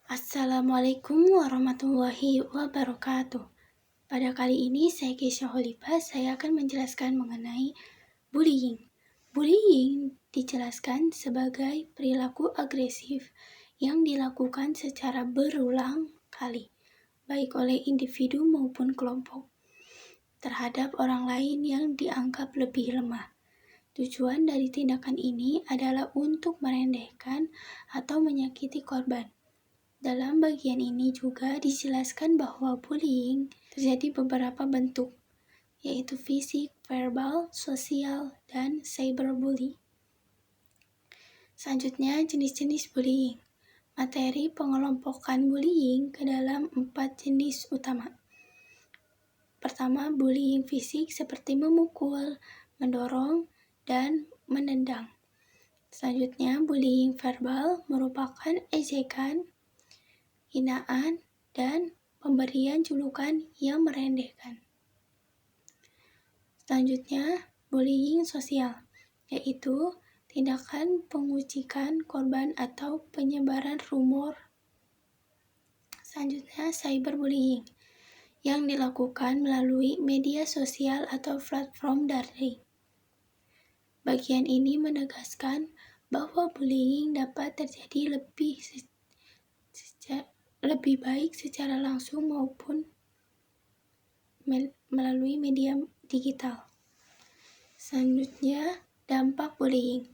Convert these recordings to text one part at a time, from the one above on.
Assalamualaikum warahmatullahi wabarakatuh. Pada kali ini saya Keisha Holibah, saya akan menjelaskan mengenai bullying. Bullying dijelaskan sebagai perilaku agresif yang dilakukan secara berulang kali, baik oleh individu maupun kelompok, terhadap orang lain yang dianggap lebih lemah. Tujuan dari tindakan ini adalah untuk merendahkan atau menyakiti korban. Dalam bagian ini juga dijelaskan bahwa bullying terjadi beberapa bentuk, yaitu fisik, verbal, sosial, dan cyberbully. Selanjutnya, jenis-jenis bullying. Materi pengelompokan bullying ke dalam 4 jenis utama. Pertama, bullying fisik seperti memukul, mendorong, dan menendang. Selanjutnya, bullying verbal merupakan ejekan, hinaan, dan pemberian julukan yang merendahkan. Selanjutnya, bullying sosial, yaitu tindakan pengucikan korban atau penyebaran rumor. Selanjutnya, cyberbullying, yang dilakukan melalui media sosial atau platform daring. Bagian ini menegaskan bahwa bullying dapat terjadi lebih baik secara langsung maupun melalui media digital. Selanjutnya, dampak bullying.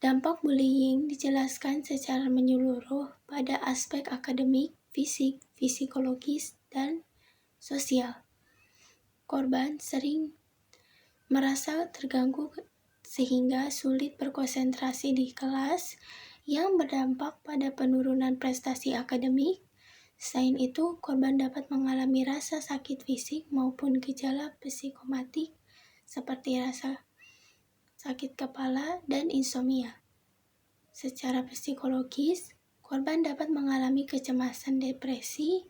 Dampak bullying dijelaskan secara menyeluruh pada aspek akademik, fisik, psikologis, dan sosial. Korban sering merasa terganggu sehingga sulit berkonsentrasi di kelas, yang berdampak pada penurunan prestasi akademik. Selain itu, korban dapat mengalami rasa sakit fisik maupun gejala psikomatik seperti rasa sakit kepala dan insomnia. Secara psikologis, korban dapat mengalami kecemasan, depresi,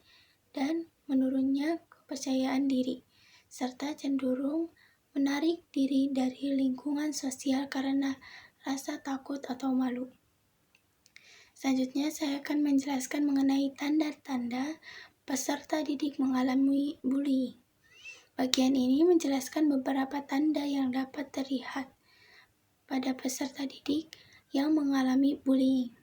dan menurunnya kepercayaan diri, serta cenderung menarik diri dari lingkungan sosial karena rasa takut atau malu. Selanjutnya, saya akan menjelaskan mengenai tanda-tanda peserta didik mengalami bullying. Bagian ini menjelaskan beberapa tanda yang dapat terlihat pada peserta didik yang mengalami bullying.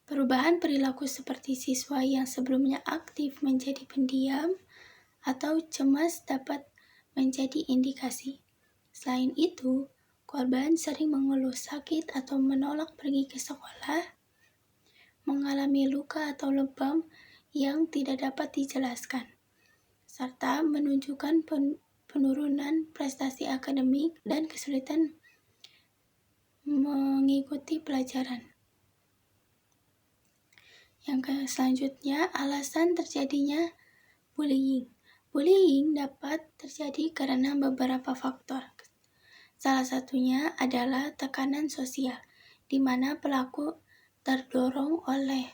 Perubahan perilaku seperti siswa yang sebelumnya aktif menjadi pendiam atau cemas dapat menjadi indikasi. Selain itu, korban sering mengeluh sakit atau menolak pergi ke sekolah, mengalami luka atau lebam yang tidak dapat dijelaskan, serta menunjukkan penurunan prestasi akademik dan kesulitan mengikuti pelajaran. Yang selanjutnya, alasan terjadinya bullying. Bullying dapat terjadi karena beberapa faktor. Salah satunya adalah tekanan sosial, di mana pelaku terdorong oleh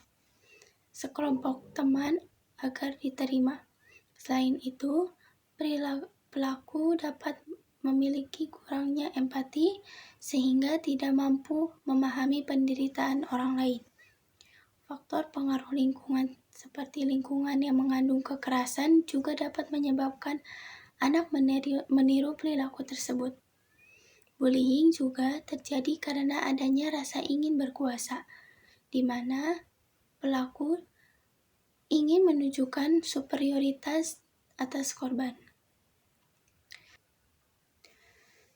sekelompok teman agar diterima. Selain itu, pelaku dapat memiliki kurangnya empati sehingga tidak mampu memahami penderitaan orang lain. Faktor pengaruh lingkungan seperti lingkungan yang mengandung kekerasan juga dapat menyebabkan anak meniru perilaku tersebut. Bullying juga terjadi karena adanya rasa ingin berkuasa, di mana pelaku ingin menunjukkan superioritas atas korban.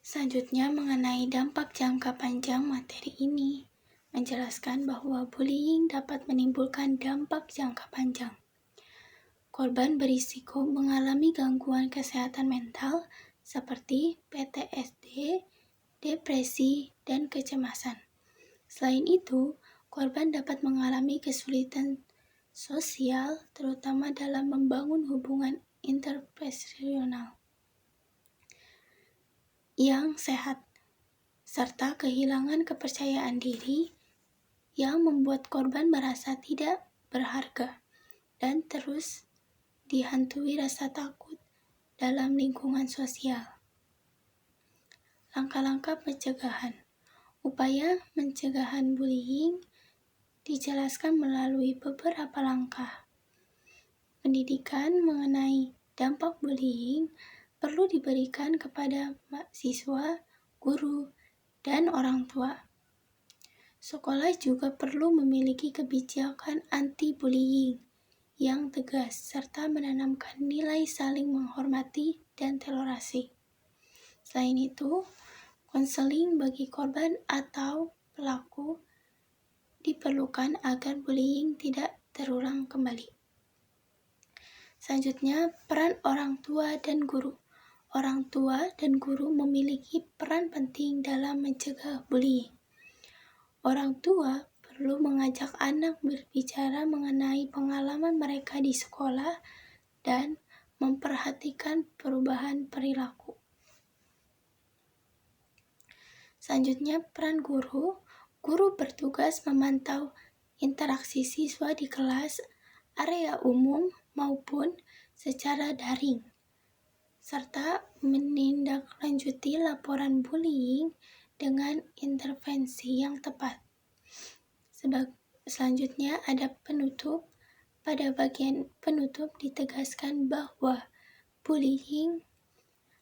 Selanjutnya, mengenai dampak jangka panjang, materi ini menjelaskan bahwa bullying dapat menimbulkan dampak jangka panjang. Korban berisiko mengalami gangguan kesehatan mental seperti PTSD, depresi, dan kecemasan. Selain itu, korban dapat mengalami kesulitan sosial, terutama dalam membangun hubungan interpersonal yang sehat, serta kehilangan kepercayaan diri yang membuat korban merasa tidak berharga dan terus dihantui rasa takut dalam lingkungan sosial. Langkah-langkah pencegahan. Upaya pencegahan bullying dijelaskan melalui beberapa langkah. Pendidikan mengenai dampak bullying perlu diberikan kepada mahasiswa, guru, dan orang tua. Sekolah juga perlu memiliki kebijakan anti-bullying yang tegas serta menanamkan nilai saling menghormati dan toleransi. Selain itu, konseling bagi korban atau pelaku diperlukan agar bullying tidak terulang kembali. Selanjutnya, peran orang tua dan guru. Orang tua dan guru memiliki peran penting dalam mencegah bullying. Orang tua perlu mengajak anak berbicara mengenai pengalaman mereka di sekolah dan memperhatikan perubahan perilaku. Selanjutnya, peran guru. Guru bertugas memantau interaksi siswa di kelas, area umum, maupun secara daring, serta menindaklanjuti laporan bullying dengan intervensi yang tepat. Selanjutnya ada penutup. Pada bagian penutup ditegaskan bahwa bullying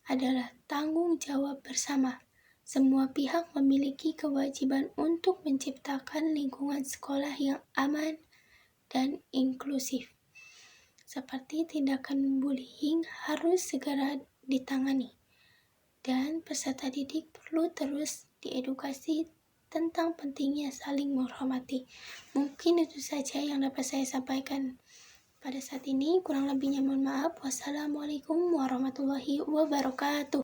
adalah tanggung jawab bersama. Semua pihak memiliki kewajiban untuk menciptakan lingkungan sekolah yang aman dan inklusif. Seperti tindakan bullying harus segera ditangani, dan peserta didik perlu terus diedukasi tentang pentingnya saling menghormati. Mungkin itu saja yang dapat saya sampaikan pada saat ini. Kurang lebihnya mohon maaf. Wassalamualaikum warahmatullahi wabarakatuh.